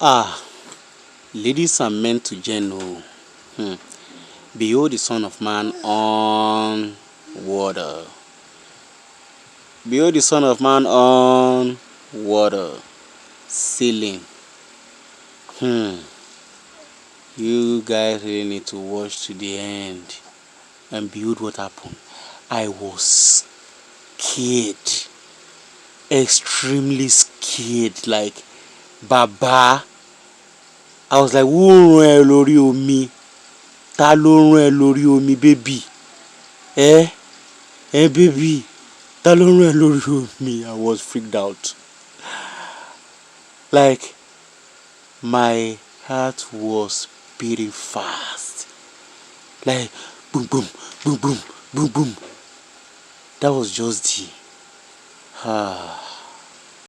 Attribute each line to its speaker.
Speaker 1: Ah, ladies are meant to know. Behold the Son of Man on water. Behold the Son of Man on water. Sailing. You guys really need to watch to the end and behold what happened. I was scared. Extremely scared. Like, Baba. I was like, who run ẹ lórí omi? Ta ló rán ẹ lórí omi, baby? Baby. Ta ló rán ẹ lórí omi? I was freaked out. Like, my heart was beating fast. Like, boom, boom, boom, boom, boom, boom. That was just the